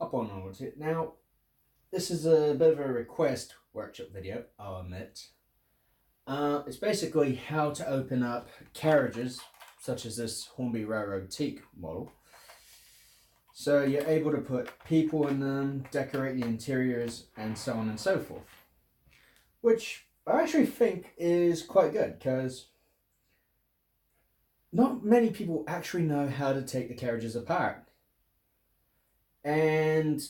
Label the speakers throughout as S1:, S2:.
S1: up on all of it. Now, this is a bit of a request workshop video, I'll admit. It's basically how to open up carriages, such as this Hornby Railroad teak model. So you're able to put people in them, decorate the interiors, and so on and so forth. Which I actually think is quite good, because not many people actually know how to take the carriages apart. And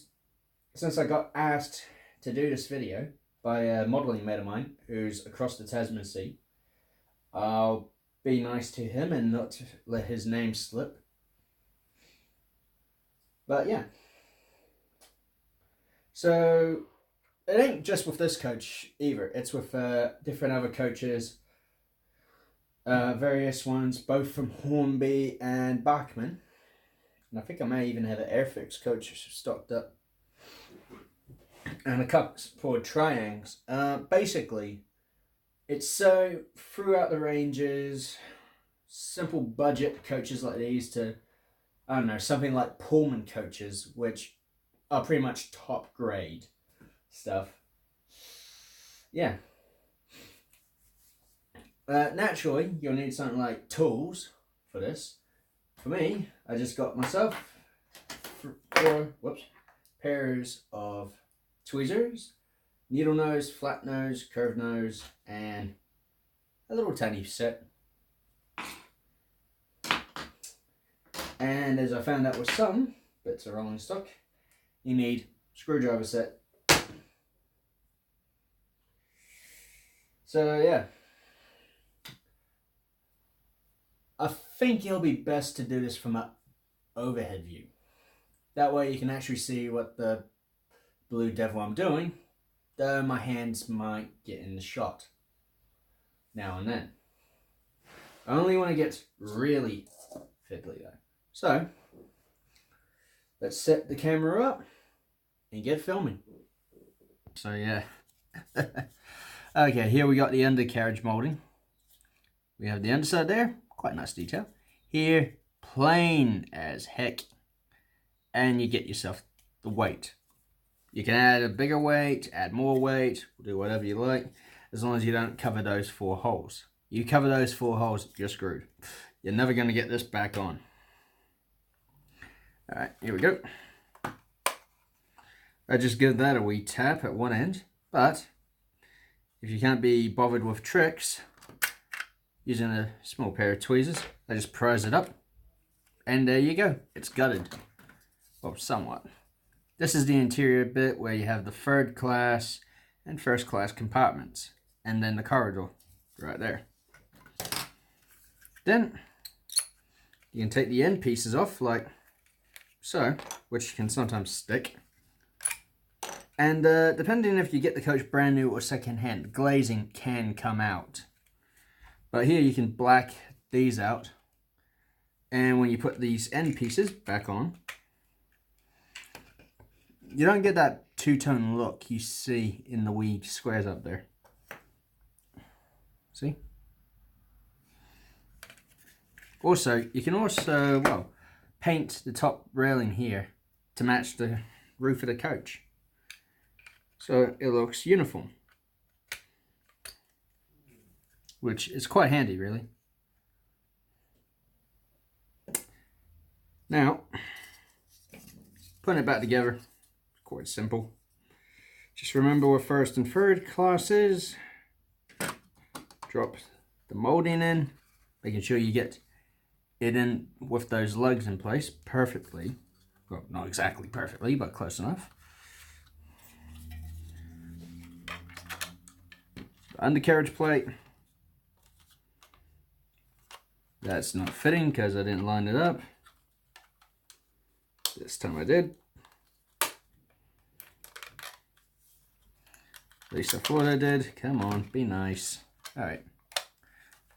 S1: since I got asked to do this video by a modelling mate of mine who's across the Tasman Sea, I'll be nice to him and not let his name slip. But yeah. So it ain't just with this coach either. It's with different other coaches, various ones, both from Hornby and Bachmann. And I think I may even have an Airfix coach stocked up. And a couple for triangles. Basically, it's so throughout the ranges, simple budget coaches like these to, I don't know, something like Pullman coaches, which are pretty much top grade stuff. Yeah. Naturally, you'll need something like tools for this. For me, I just got myself four pairs of tweezers, needle nose, flat nose, curved nose, and a little tiny set. And as I found out with some bits of rolling stock, you need screwdriver set. So yeah, I think it'll be best to do this from an overhead view. That way you can actually see what the blue devil I'm doing, though my hands might get in the shot now and then. Only when it gets really fiddly though. So let's set the camera up and get filming. So yeah. Okay, here we got the undercarriage molding. We have the underside there, quite nice detail. Here, plain as heck. And you get yourself the weight. You can add a bigger weight, add more weight, do whatever you like, as long as you don't cover those 4 holes. You cover those 4 holes, you're screwed. You're never going to get this back on. Alright, here we go. I just give that a wee tap at one end, but if you can't be bothered with tricks, using a small pair of tweezers, I just prise it up, and there you go. It's gutted. Well, somewhat. This is the interior bit where you have the 3rd class and 1st class compartments, and then the corridor right there. Then you can take the end pieces off like so, which can sometimes stick. And depending if you get the coach brand new or second hand, glazing can come out. But here you can black these out, and when you put these end pieces back on, you don't get that two-tone look you see in the wee squares up there. See? Also, you can also, well, paint the top railing here to match the roof of the coach, so it looks uniform, which is quite handy, really. Now, putting it back together, quite simple. Just remember what 1st and 3rd class is. Drop the molding in, making sure you get it in with those lugs in place perfectly. Well, not exactly perfectly, but close enough. The undercarriage plate. That's not fitting because I didn't line it up. This time I did. At least I thought I did. Come on, be nice. Alright.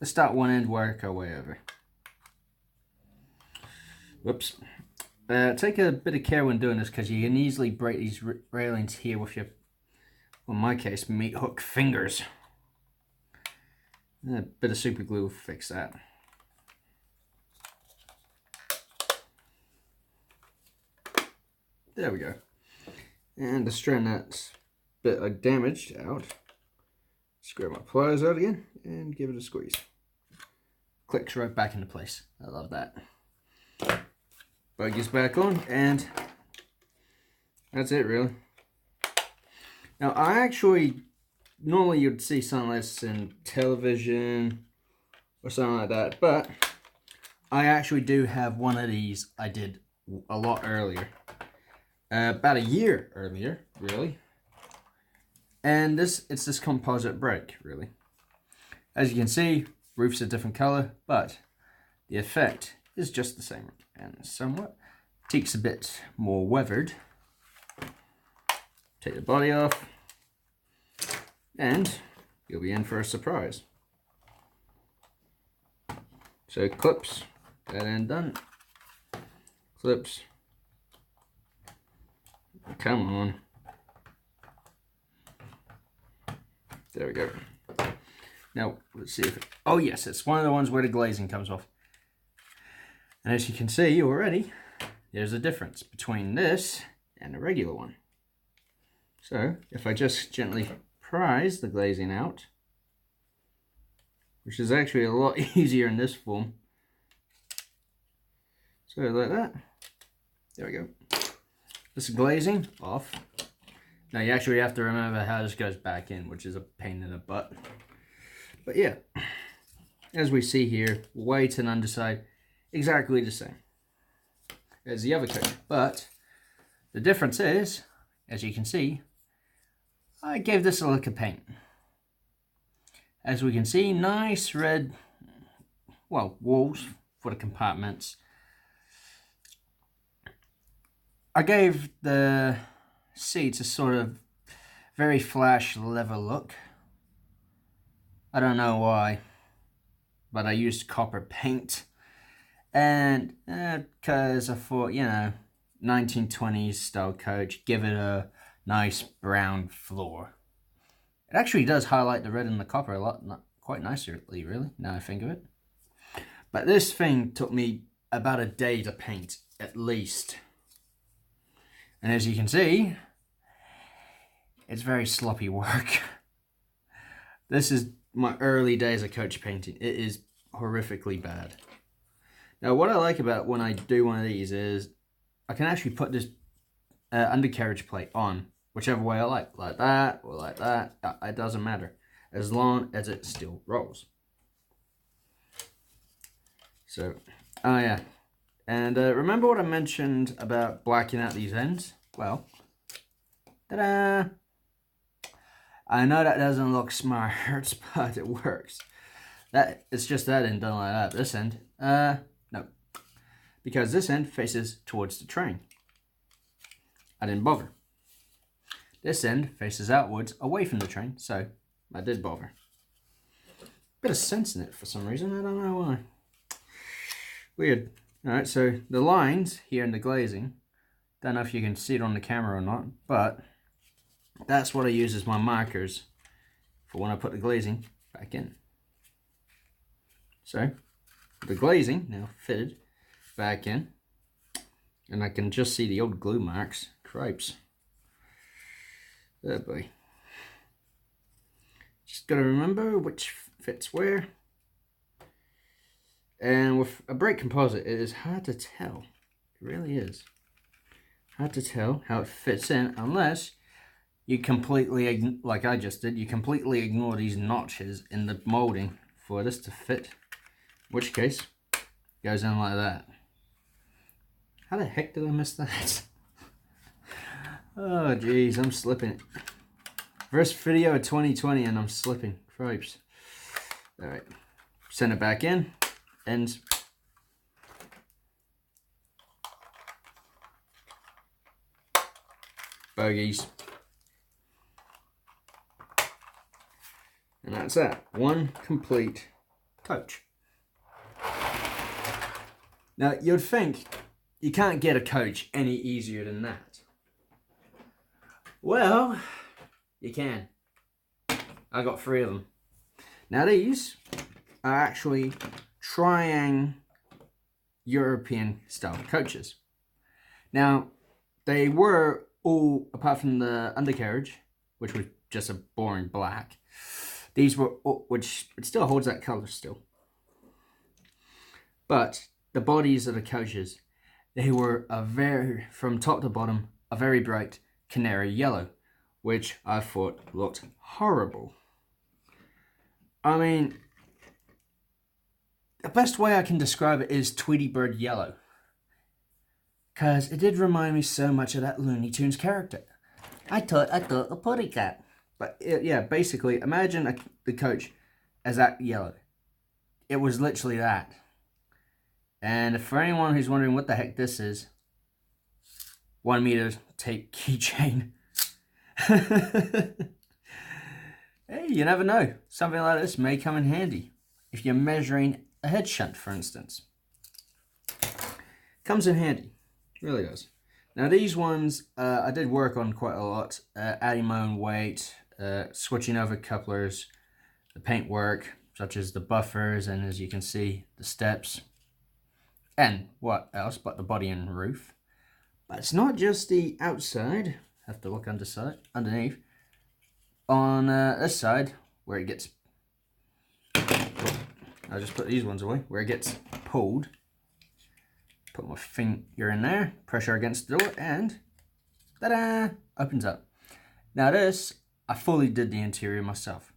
S1: Let's start one end, work our way over. Whoops. Take a bit of care when doing this because you can easily break these railings here with your, well, in my case, meat hook fingers. A bit of super glue will fix that. There we go. And the strand that's a bit like damaged out. Just grab my pliers out again and give it a squeeze. Clicks right back into place. I love that. Buggy's back on, and that's it really. Now I actually, normally you'd see something like this in television or something like that, but I actually do have one of these I did a lot earlier. About a year earlier, really. And it's this composite brake, really. As you can see, roof's a different color, but the effect is just the same. And somewhat, teak's a bit more weathered. Take the body off, and you'll be in for a surprise. So clips, that end done. Clips. Come on. There we go. Now, let's see if oh yes, it's one of the ones where the glazing comes off. And as you can see already, there's a difference between this and a regular one. So, if I just gently prise the glazing out, which is actually a lot easier in this form. So, like that. There we go. This glazing off. Now you actually have to remember how this goes back in, which is a pain in the butt. But yeah, as we see here, white and underside, exactly the same as the other coat. But the difference is, as you can see, I gave this a lick of paint. As we can see, nice red, well, walls for the compartments. I gave the seats a sort of very flash leather look. I don't know why, but I used copper paint, and because I thought, you know, 1920s style coach, give it a nice brown floor. It actually does highlight the red and the copper a lot, quite nicely, really, now I think of it. But this thing took me about a day to paint, at least. And as you can see, it's very sloppy work. This is my early days of coach painting. It is horrifically bad. Now, what I like about when I do one of these is I can actually put this undercarriage plate on whichever way I like that or like that. It doesn't matter, as long as it still rolls. So, oh yeah. And remember what I mentioned about blacking out these ends? Well, ta-da! I know that doesn't look smart, but it works. It's just that end done like that. This end, no. Because this end faces towards the train. I didn't bother. This end faces outwards, away from the train, so I did bother. Bit of sense in it for some reason, I don't know why. Weird. Alright, so the lines here in the glazing, don't know if you can see it on the camera or not, but that's what I use as my markers for when I put the glazing back in. So, the glazing now fitted back in, and I can just see the old glue marks. Cripes. There, boy. Just gotta remember which fits where. And with a brake composite, it is hard to tell. It really is. Hard to tell how it fits in unless you completely, like I just did, you completely ignore these notches in the molding for this to fit. In which case, it goes in like that. How the heck did I miss that? Oh jeez, I'm slipping. First video of 2020 and I'm slipping. Cripes. Alright. Send it back in. Ends. Bogies. And that's that. One complete coach. Now, you'd think you can't get a coach any easier than that. Well, you can. I got 3 of them. Now, these are actually Triang European style coaches. Now, they were all, apart from the undercarriage, which was just a boring black, these were, which it still holds that colour still. But the bodies of the coaches, they were from top to bottom, a very bright canary yellow, which I thought looked horrible. I mean, the best way I can describe it is Tweety Bird yellow, because it did remind me so much of that Looney Tunes character. I thought a putty cat. But yeah, basically, imagine the coach as that yellow. It was literally that. And for anyone who's wondering what the heck this is, 1 meter tape keychain. Hey, you never know. Something like this may come in handy if you're measuring a head shunt, for instance. Comes in handy. Really does. Now these ones, I did work on quite a lot, adding my own weight, switching over couplers, the paint work, such as the buffers, and as you can see, the steps, and what else but the body and roof. But it's not just the outside, have to look underneath. On this side, where it gets, I'll just put these ones away, where it gets pulled. Put my finger in there, pressure against the door, and ta-da! Opens up. Now this, I fully did the interior myself.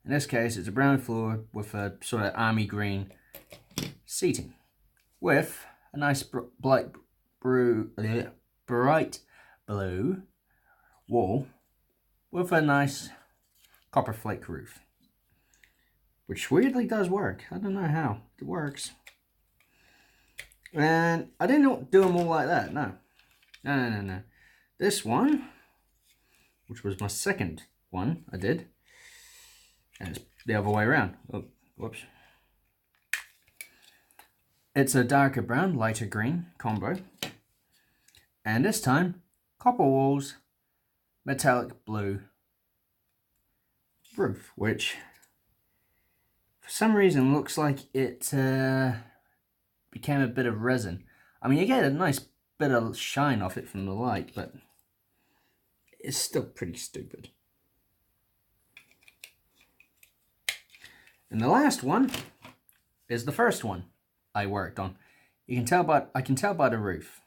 S1: In this case, it's a brown floor with a sort of army green seating, with a nice bright blue wall with a nice copper flake roof, which weirdly does work. I don't know how it works. And I didn't do them all like that, no. No. This one, which was my second one I did, and it's the other way around. Oh, whoops. It's a darker brown, lighter green combo. And this time, copper walls, metallic blue roof, which for some reason looks like it became a bit of resin. I mean, you get a nice bit of shine off it from the light, but it's still pretty stupid. And the last one is the first one I worked on. I can tell by the roof.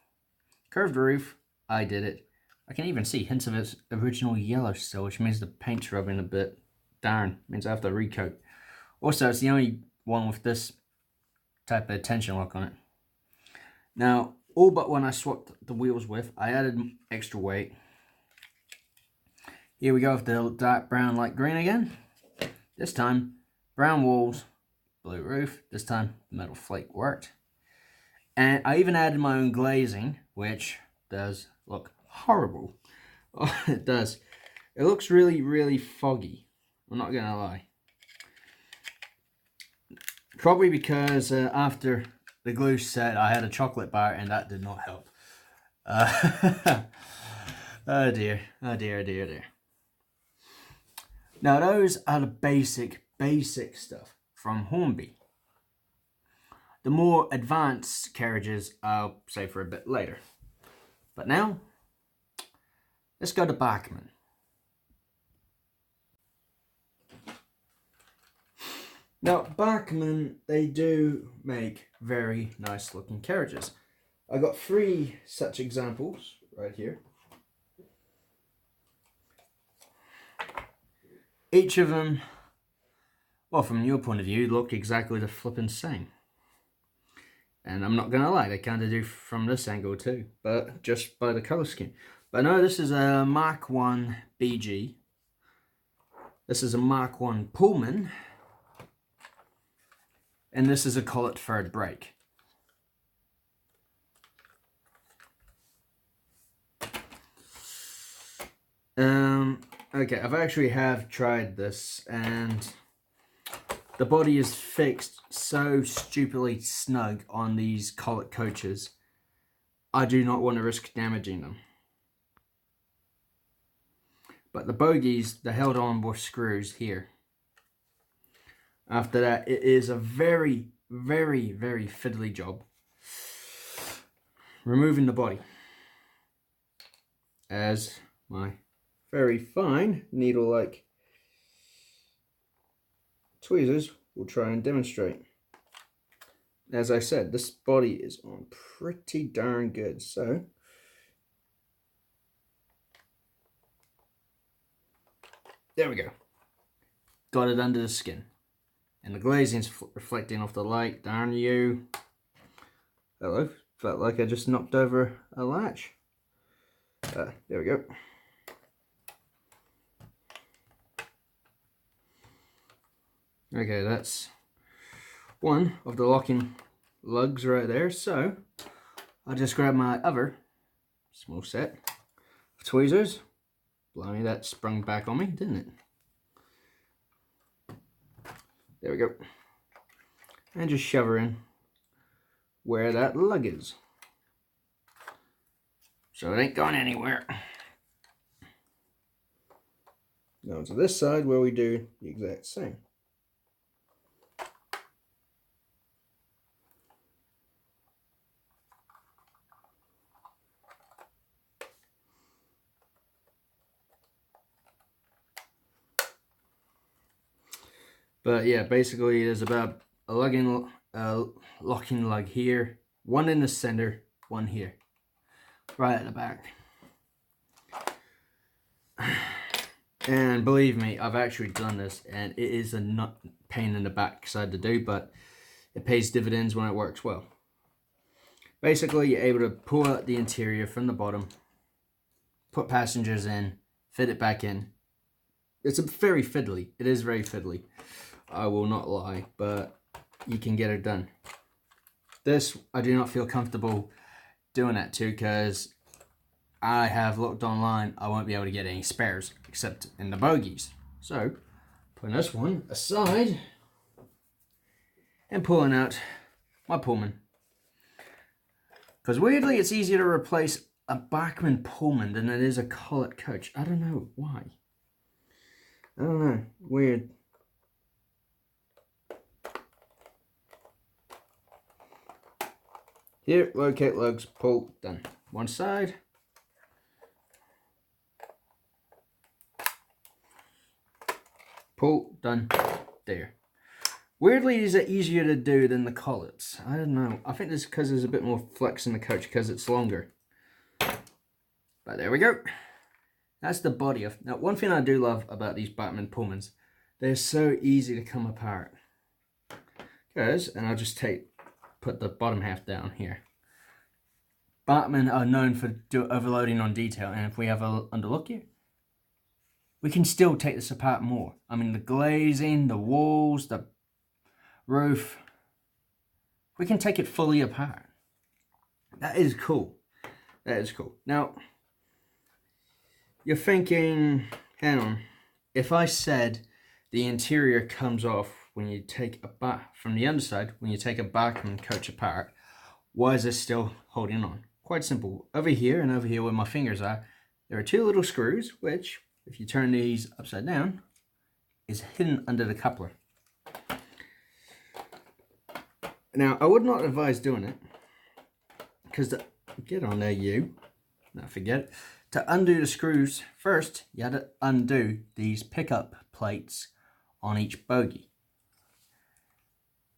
S1: Curved roof, I did it. I can even see hints of its original yellow still, which means the paint's rubbing a bit. Darn, means I have to recoat. Also, it's the only one with this type of tension lock on it. Now, all but when I swapped the wheels with, I added extra weight. Here we go with the dark brown light green again. This time, brown walls, blue roof. This time, metal flake worked. And I even added my own glazing, which does look horrible. Oh, it does. It looks really, really foggy. I'm not gonna lie. Probably because after the glue set, I had a chocolate bar, and that did not help. Oh dear. Now those are the basic stuff from Hornby. The more advanced carriages I'll save for a bit later. But now, let's go to Bachmann. Now, Bachmann, they do make very nice looking carriages. I got 3 such examples right here. Each of them, well, from your point of view, look exactly the flippin' same. And I'm not gonna lie, they kind of do from this angle too, but just by the color scheme. But no, this is a Mark 1 BG. This is a Mark 1 Pullman. And this is a collet third brake. Okay, I've actually tried this, and the body is fixed so stupidly snug on these collet coaches. I do not want to risk damaging them. But the bogies, they're held on with screws here. After that, it is a very, very, very fiddly job removing the body. as my very fine needle-like tweezers will try and demonstrate. As I said, this body is on pretty darn good, so there we go. Got it under the skin. And the glazing's reflecting off the light. Darn you. Hello. Felt like I just knocked over a latch. There we go. Okay, that's one of the locking lugs right there. So I'll just grab my other small set of tweezers. Blimey, that sprung back on me, didn't it? There we go. And just shove her in where that lug is. So it ain't going anywhere. Now to this side where we do the exact same. But yeah, basically there's about a locking lug here, one in the center, one here, right at the back. And believe me, I've actually done this, and it is a pain in the backside to do, but it pays dividends when it works well. Basically, you're able to pull out the interior from the bottom, put passengers in, fit it back in. It's very fiddly. It is very fiddly. I will not lie, but you can get it done. This, I do not feel comfortable doing that to, because I have looked online, I won't be able to get any spares, except in the bogies. So, putting this one aside, and pulling out my Pullman. Because weirdly, it's easier to replace a Bachmann Pullman than it is a Collett coach. I don't know why. I don't know, weird. Here, locate lugs, pull, done. One side. Pull, done, there. Weirdly, these are easier to do than the Colletts. I don't know. I think this is because there's a bit more flex in the coach because it's longer. But there we go. That's the body of. Now, one thing I do love about these Bachmann Pullmans, they're so easy to come apart. Because, and I'll just put the bottom half down here. Bachmann are known for overloading on detail, and if we have a underlook here, we can still take this apart more. I mean, the glazing, the walls, the roof, we can take it fully apart. That is cool. That is cool. Now, you're thinking, hang on, if I said the interior comes off when you take from the underside, when you take a Bachmann coach apart, why is this still holding on? Quite simple. Over here and over here where my fingers are, there are two little screws, which, if you turn these upside down, is hidden under the coupler. Now, I would not advise doing it, because get on there, you. No, forget it. To undo the screws, first, you had to undo these pickup plates on each bogie.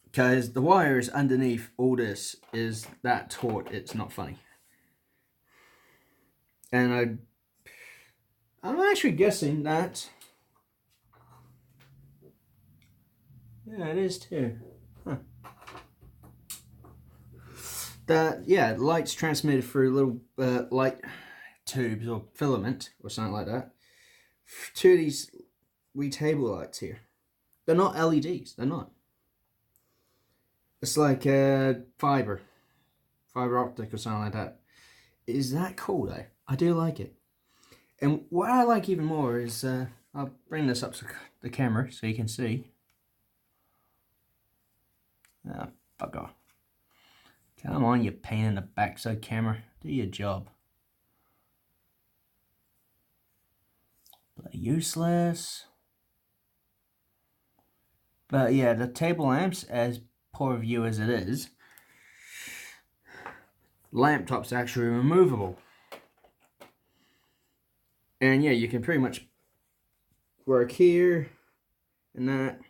S1: Because the wires underneath all this is that taut, it's not funny. And I'm actually guessing that, yeah, it is too. Huh. That, yeah, light's transmitted through little light tubes or filament or something like that to these wee table lights here. They're not LEDs, they're not. It's like fiber optic or something like that. Is that cool though? I do like it. And what I like even more is, I'll bring this up to the camera so you can see. Ah, fuck off. Come on, you pain in the backside camera. Do your job. Bloody useless. But yeah, the table lamps, as poor view as it is, lamp top's actually removable. And yeah, you can pretty much work here and that.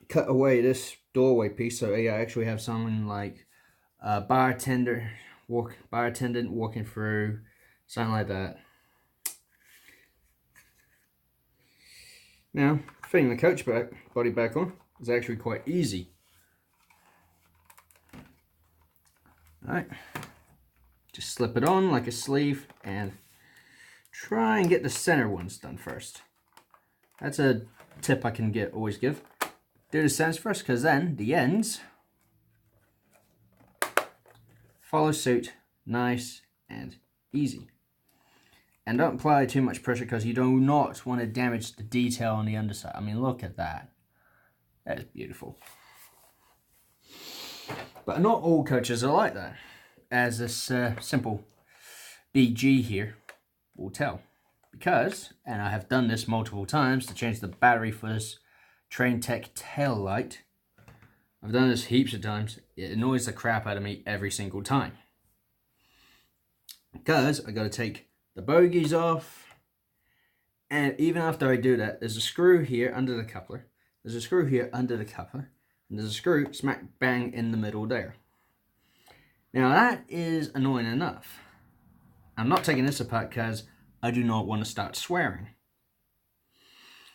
S1: Cut away this doorway piece, so yeah, I actually have something like a bartendant walking through, something like that. Now, fitting the coach body back on is actually quite easy. Alright, just slip it on like a sleeve and try and get the center ones done first. That's a tip I can always give. Do the centers first, because then the ends follow suit, nice and easy. And don't apply too much pressure, because you do not want to damage the detail on the underside. I mean, look at that. That is beautiful. But not all coaches are like that, as this simple BG here will tell. Because, and I have done this multiple times to change the battery for this Train Tech tail light. I've done this heaps of times. It annoys the crap out of me every single time. Because I got to take the bogies off. And even after I do that, there's a screw here under the coupler. There's a screw here under the coupler. And there's a screw smack bang in the middle there. Now that is annoying enough. I'm not taking this apart because I do not want to start swearing.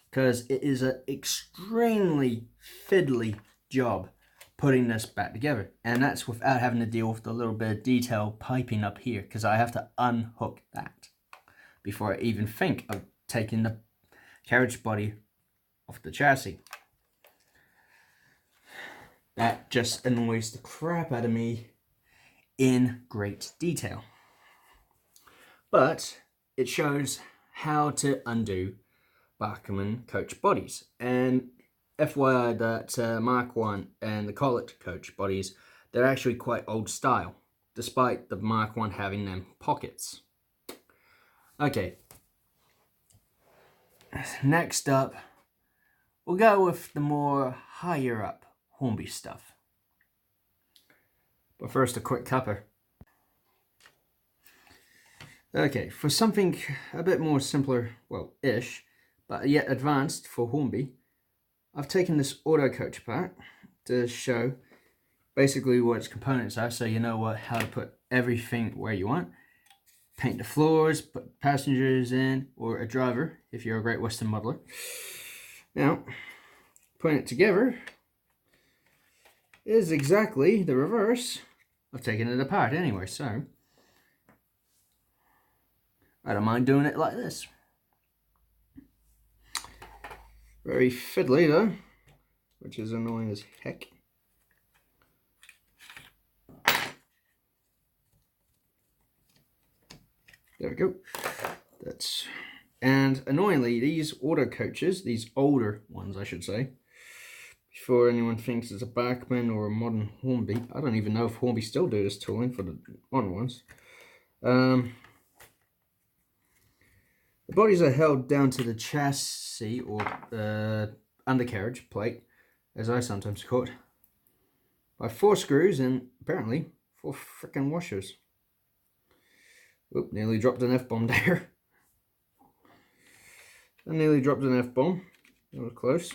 S1: Because it is an extremely fiddly job putting this back together. And that's without having to deal with the little bit of detail piping up here, because I have to unhook that before I even think of taking the carriage body off the chassis. That just annoys the crap out of me in great detail. But it shows how to undo Bachmann coach bodies. And FYI, that Mark 1 and the Collett coach bodies, they're actually quite old style, despite the Mark 1 having them pockets. Okay. Next up, we'll go with the more higher up Hornby stuff. But first, a quick cupper. Okay, for something a bit more simpler, well, ish, but yet advanced for Hornby, I've taken this auto coach apart to show basically what its components are, so you know how to put everything where you want. Paint the floors, put passengers in, or a driver if you're a Great Western modeler. Now, putting it together is exactly the reverse of taking it apart anyway, so I don't mind doing it like this. Very fiddly though, which is annoying as heck. There we go. And annoyingly, these auto coaches, these older ones I should say, before anyone thinks it's a Bachmann or a modern Hornby, I don't even know if Hornby still do this tooling for the modern ones. The bodies are held down to the chassis or undercarriage plate, as I sometimes call it, by 4 screws and apparently 4 frickin' washers. Oop, nearly dropped an F-bomb there. I nearly dropped an F-bomb. That was close.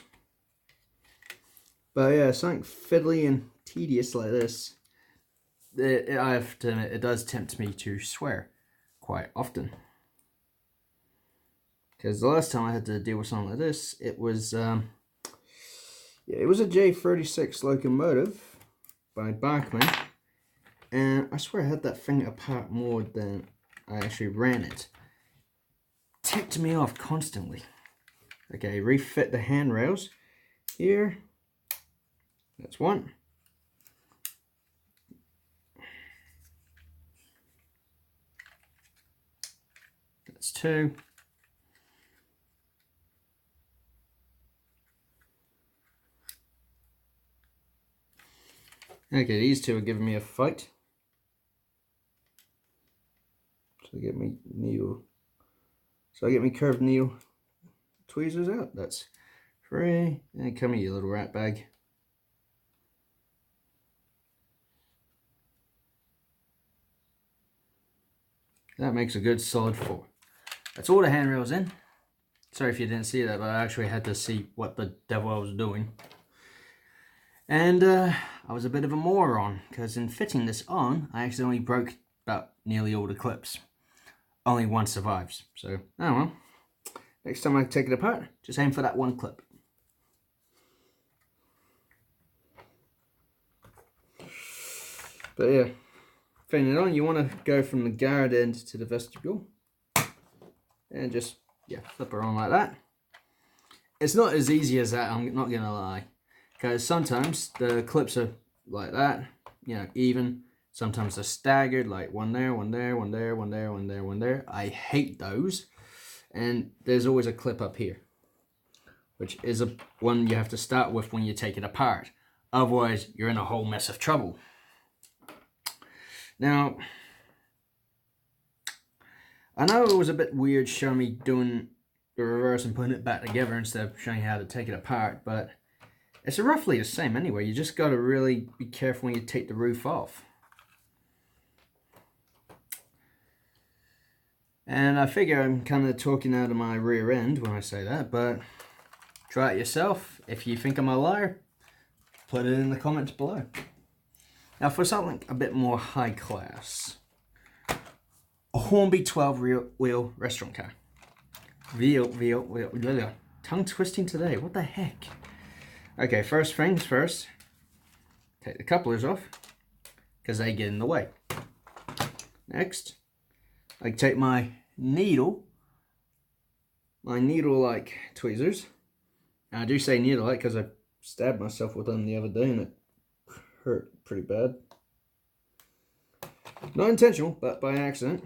S1: But yeah, something fiddly and tedious like this, I have to admit, it does tempt me to swear quite often. Because the last time I had to deal with something like this, it was it was a J36 locomotive by Bachmann, and I swear I had that thing apart more than I actually ran it. Ticked me off constantly. Okay, refit the handrails here. That's one. That's 2. Okay, these 2 are giving me a fight. So I get me needle. So I get me curved needle tweezers out. That's 3. And come here, you little rat bag. That makes a good solid 4. That's all the handrails in. Sorry if you didn't see that, but I actually had to see what the devil I was doing. And I was a bit of a moron, because in fitting this on, I accidentally broke about nearly all the clips. Only one survives, so oh well. Next time I take it apart, just aim for that one clip. But yeah, fitting it on, you want to go from the guard end to the vestibule. And just, yeah, flip her on like that. It's not as easy as that, I'm not going to lie. Because sometimes the clips are like that, you know, even. Sometimes they're staggered, like one there, one there, one there, one there, one there, one there. I hate those. And there's always a clip up here, which is one you have to start with when you take it apart. Otherwise, you're in a whole mess of trouble. Now, I know it was a bit weird showing me doing the reverse and putting it back together instead of showing you how to take it apart, but it's roughly the same anyway. You just got to really be careful when you take the roof off. And I figure I'm kind of talking out of my rear end when I say that, but try it yourself. If you think I'm a liar, put it in the comments below. Now for something a bit more high class, a Hornby 12-wheel restaurant car. Tongue twisting today, what the heck? Okay, first things first, take the couplers off, because they get in the way. Next, I take my needle-like tweezers. And I do say needle-like because I stabbed myself with them the other day and it hurt pretty bad. Not intentional, but by accident.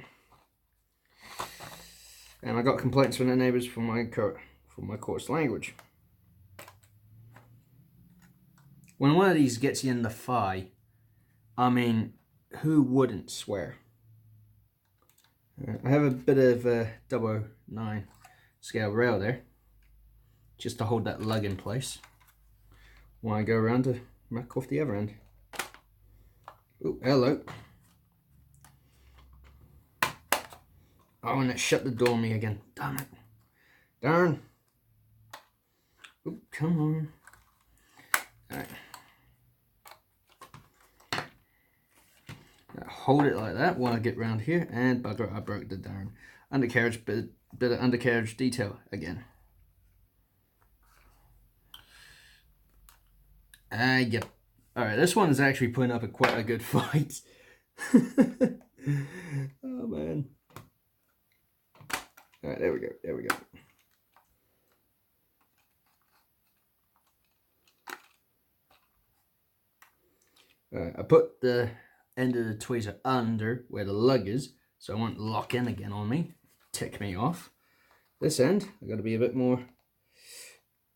S1: And I got complaints from the neighbours for my coarse language. When one of these gets you in the thigh, I mean, who wouldn't swear? I have a bit of a 009 scale rail there, just to hold that lug in place when I go around to mark off the other end. Oh, hello. Oh, and it shut the door on me again. Damn it. Darn. Oh, come on. Alright. Hold it like that while I get round here, and bugger, I broke the darn undercarriage, bit of undercarriage detail again. Yep. Alright, this one is actually putting up quite a good fight. Oh man. Alright, there we go, there we go. Alright, I put the end of the tweezer under where the lug is, so it won't lock in again on me, tick me off. This end, I've got to be a bit more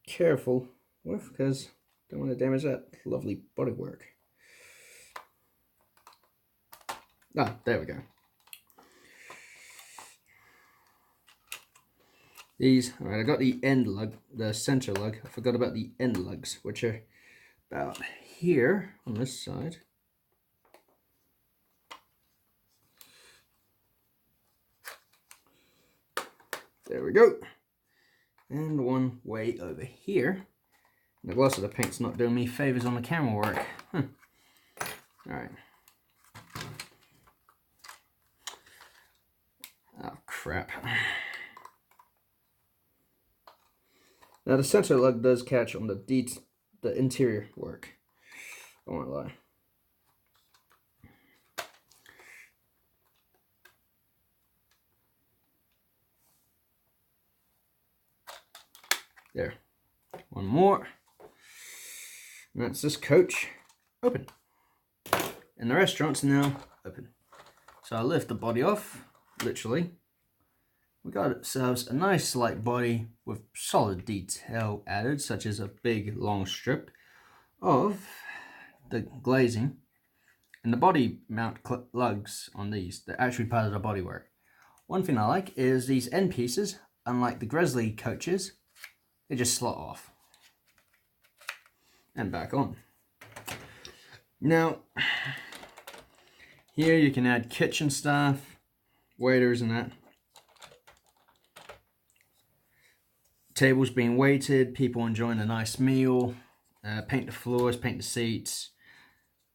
S1: careful with, because I don't want to damage that lovely bodywork. Ah, there we go. These, alright, I got the end lug, the center lug. I forgot about the end lugs, which are about here on this side. There we go. And one way over here. The gloss of the paint's not doing me favors on the camera work. Alright. Oh, crap. Now the center lug does catch on the interior work. I won't lie. There. One more. And that's this coach open. And the restaurant's now open. So I lift the body off, literally. We got ourselves a nice light body with solid detail added, such as a big long strip of the glazing. And the body mount lugs on these, they're actually part of the bodywork. One thing I like is these end pieces, unlike the Grizzly coaches, they just slot off and back on. Now, here you can add kitchen stuff, waiters and that. tables being waited, people enjoying a nice meal, paint the floors, paint the seats.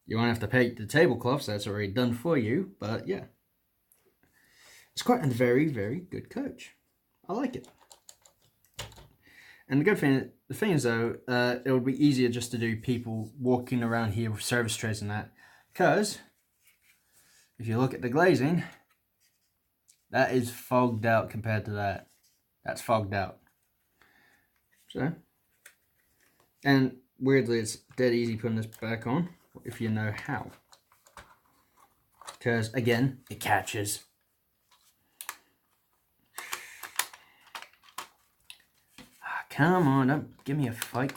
S1: You won't have to paint the tablecloths, that's already done for you, but yeah. It's quite a very, very good coach. I like it. And the thing is though, it would be easier just to do people walking around here with service trays and that. Because, if you look at the glazing, that is fogged out compared to that. That's fogged out. So, and weirdly it's dead easy putting this back on, if you know how. Because, again, it catches. Come on, don't give me a fight.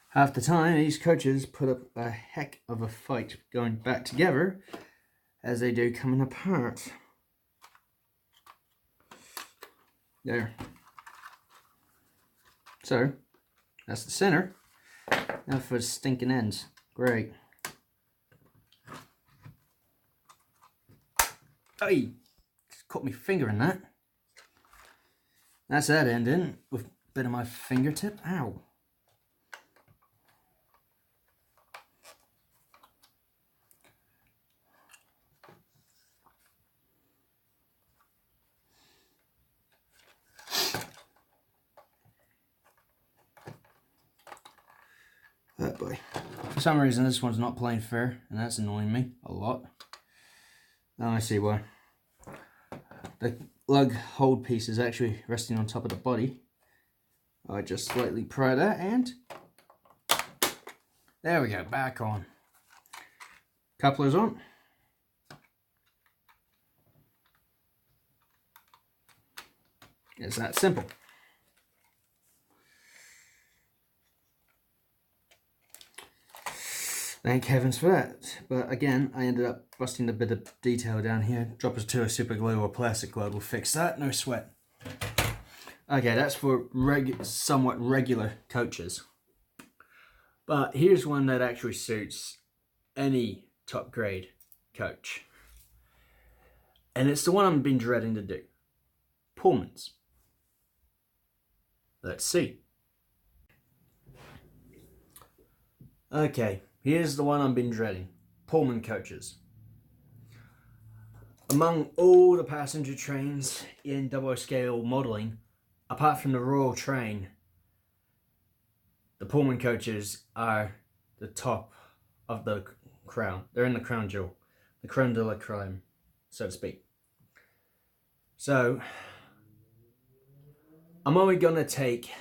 S1: Half the time, these coaches put up a heck of a fight going back together as they do coming apart. There. So, that's the center. Now for the stinking ends. Great. Hey! Just caught my finger in that. That's that ending with a bit of my fingertip. Ow. Oh boy. For some reason this one's not playing fair, and that's annoying me a lot. Now I see why. The lug hold piece is actually resting on top of the body. I just slightly pry that and there we go, back on. Couplers on. It's that simple. Thank heavens for that. But again, I ended up busting a bit of detail down here. Drop us to a super glue or plastic glue. We'll fix that, no sweat. Okay, that's for somewhat regular coaches. But here's one that actually suits any top grade coach. And it's the one I've been dreading to do. Pullmans. Let's see. Okay. Here's the one I've been dreading. Pullman coaches. Among all the passenger trains in double scale modelling, apart from the Royal Train, the Pullman coaches are the top of the crown. They're in the crown jewel. The creme de la creme, so to speak. So, I'm only going to take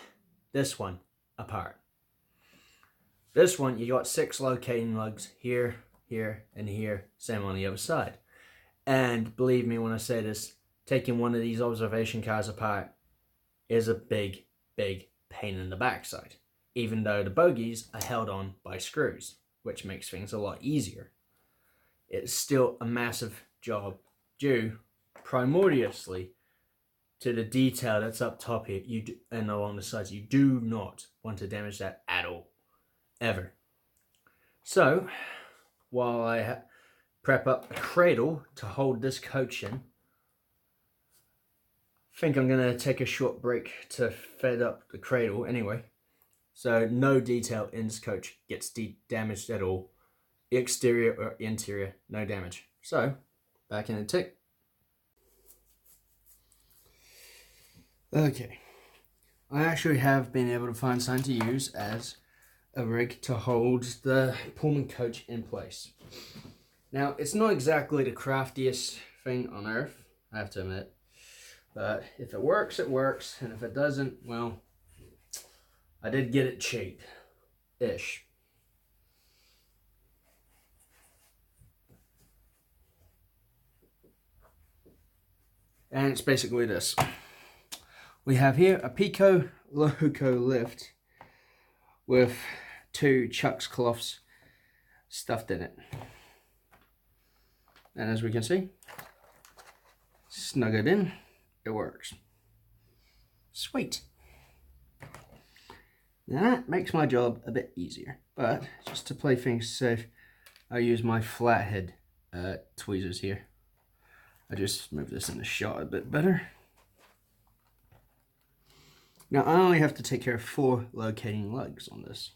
S1: this one apart. This one, you got 6 locating lugs here, here, and here. Same on the other side. And believe me when I say this, taking one of these observation cars apart is a big, big pain in the backside. Even though the bogies are held on by screws, which makes things a lot easier. It's still a massive job due primordially to the detail that's up top here and along the sides. You do not want to damage that at all. Ever. So, while I prep up a cradle to hold this coach in, I think I'm going to take a short break to fed up the cradle anyway. So no detail in this coach gets damaged at all. Exterior or interior, no damage. So, back in a tick. Okay. I actually have been able to find something to use as a rig to hold the Pullman coach in place. Now, it's not exactly the craftiest thing on earth, I have to admit. But if it works, it works. And if it doesn't, well, I did get it cheap-ish. And it's basically this. We have here a Pico Loco lift with 2 Chuck's cloths stuffed in it. And as we can see, snug it in, it works. Sweet. Now that makes my job a bit easier, but just to play things safe, I use my flathead tweezers here. I just move this in the shot a bit better. Now I only have to take care of 4 locating lugs on this,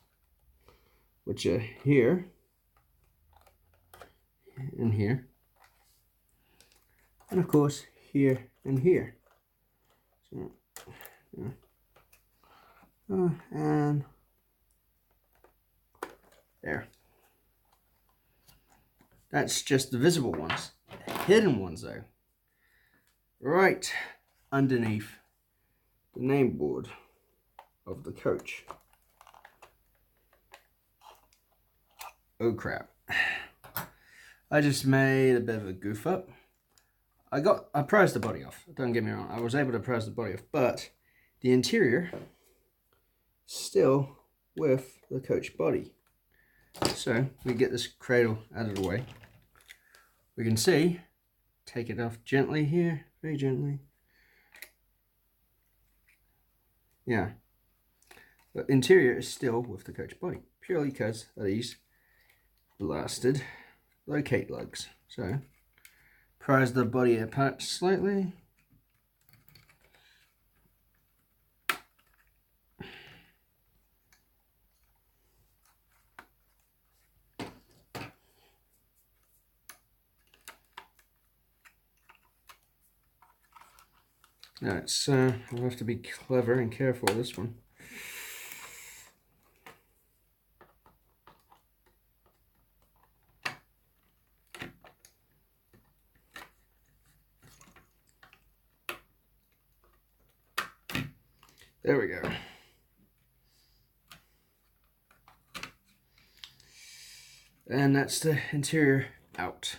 S1: which are here and here, and of course here and here. So, yeah. And there. That's just the visible ones. The hidden ones, though, right underneath the name board of the coach. Oh crap. I just made a bit of a goof up. I prized the body off. Don't get me wrong. I was able to prize the body off, but the interior still with the coach body. So we get this cradle out of the way. We can see, take it off gently here, very gently. Yeah, the interior is still with the coach body, purely because of these blasted locate lugs. So prise the body apart slightly. Now it's I'll have to be clever and careful with this one. There we go. And that's the interior out.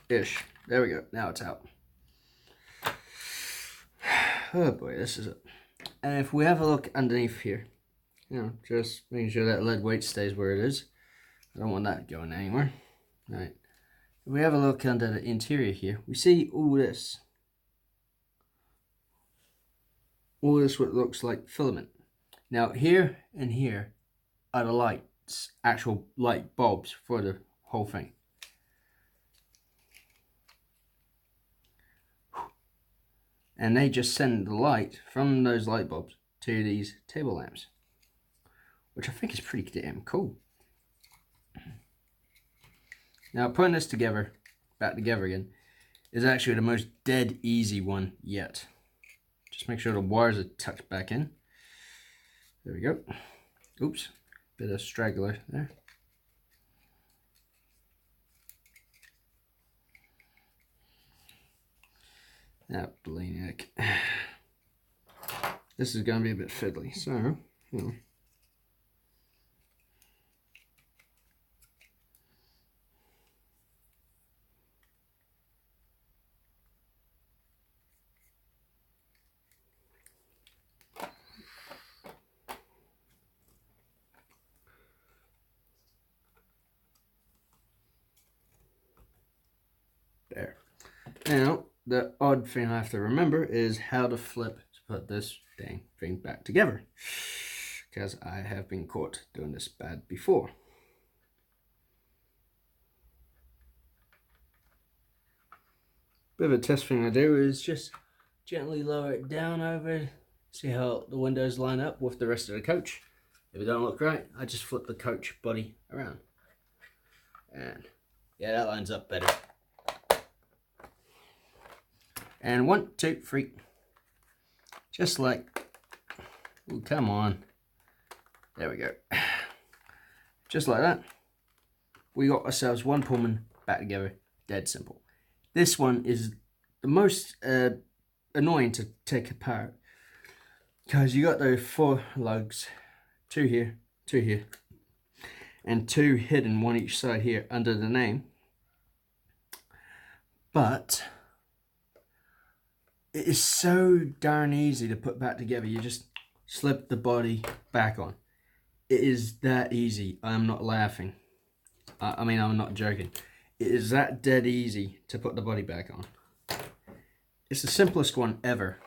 S1: Ish. There we go. Now it's out. Oh boy, this is it. And if we have a look underneath here, you know, just making sure that lead weight stays where it is. I don't want that going anywhere. Right. If we have a look under the interior here, we see all this. All this what looks like filament. Now here and here are the lights, actual light bulbs for the whole thing. And they just send the light from those light bulbs to these table lamps, which I think is pretty damn cool. Now putting this together, back together again, is actually the most dead easy one yet. Just make sure the wires are tucked back in. There we go. Oops, bit of straggler there. Ah, Blaniac. This is going to be a bit fiddly, so, you know. There. Now, the odd thing I have to remember is how to flip to put this dang thing back together, because I have been caught doing this bad before. Bit of a test thing I do is just gently lower it down over, see how the windows line up with the rest of the coach. If it don't look right, I just flip the coach body around. And yeah, that lines up better. And 1, 2, 3. Just like, ooh, come on. There we go. Just like that. We got ourselves one Pullman back together. Dead simple. This one is the most annoying to take apart, because you got those 4 lugs, 2 here, 2 here, and 2 hidden, one each side here under the name. But it is so darn easy to put back together. You just slip the body back on. It is that easy. I'm not laughing. I mean, I'm not joking. It is that dead easy to put the body back on. It's the simplest one ever.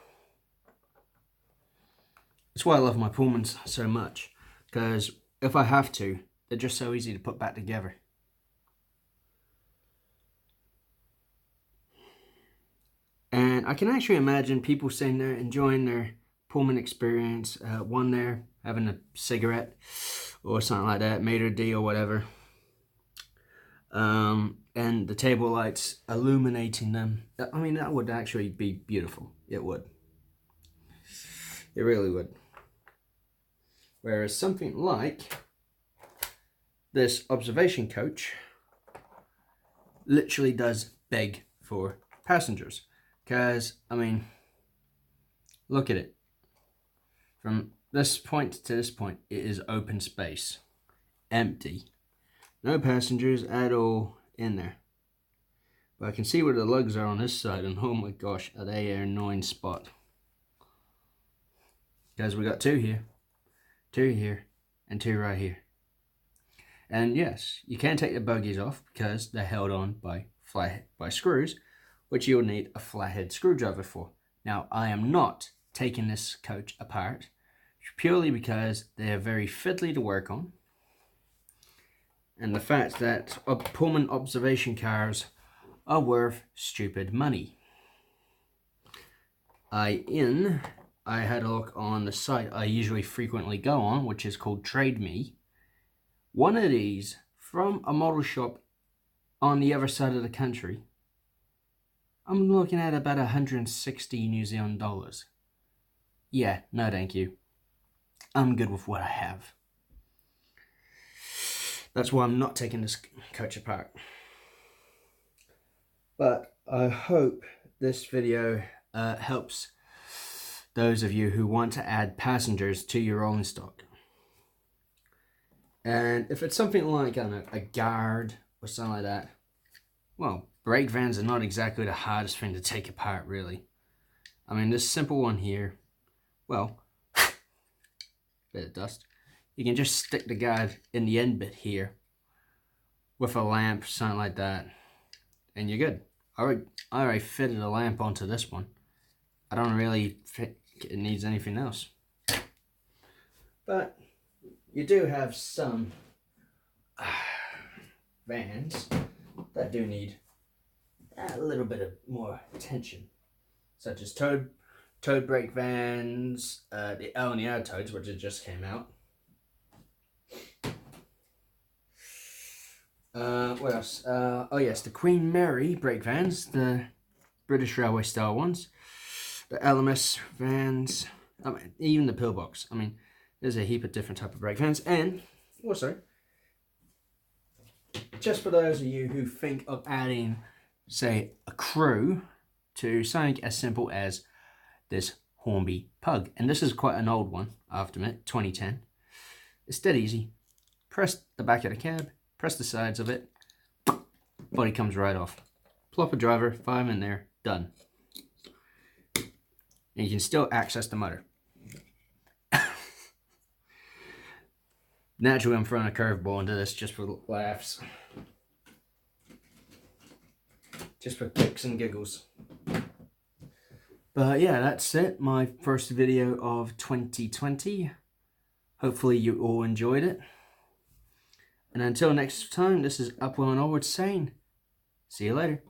S1: That's why I love my Pullmans so much, because if I have to, they're just so easy to put back together. And I can actually imagine people sitting there enjoying their Pullman experience, one there having a cigarette or something like that, maitre d' or whatever, and the table lights illuminating them. I mean, that would actually be beautiful. It would. It really would. Whereas something like this observation coach literally does beg for passengers. Because, I mean, look at it. From this point to this point, it is open space. Empty. No passengers at all in there. But I can see where the lugs are on this side, and oh my gosh, are they an annoying spot. Because we got two here, and two right here. And yes, you can take the bogies off because they're held on by screws, which you'll need a flathead screwdriver for. Now, I am not taking this coach apart purely because they are very fiddly to work on, and the fact that Pullman observation cars are worth stupid money. I had a look on the site I usually frequently go on, which is called Trade Me. One of these from a model shop on the other side of the country, I'm looking at about 160 New Zealand dollars. Yeah, no thank you. I'm good with what I have. That's why I'm not taking this coach apart. But I hope this video helps those of you who want to add passengers to your rolling stock. And if it's something like, I don't know, a guard or something like that, well, brake vans are not exactly the hardest thing to take apart, really. I mean, this simple one here, well, bit of dust. You can just stick the guard in the end bit here with a lamp, something like that, and you're good. I already fitted a lamp onto this one. I don't really think it needs anything else. But you do have some vans that do need a little bit of more attention, such as towed brake vans, the L and the R toads, which just came out. What else? Oh yes, the Queen Mary brake vans, the British Railway style ones, the LMS vans, I mean, even the pillbox. I mean, there's a heap of different type of brake vans, and also, just for those of you who think of adding, say, a crew to something as simple as this Hornby Pug, and this is quite an old one, I have to admit, 2010. It's dead easy. Press the back of the cab, press the sides of it, body comes right off. Plop a driver, 5 in there, done. And you can still access the motor. Naturally, I'm throwing a curveball into this just for laughs. Just for kicks and giggles. But yeah, that's it. My first video of 2020. Hopefully you all enjoyed it. And until next time, this is Upwell and Onward saying, see you later.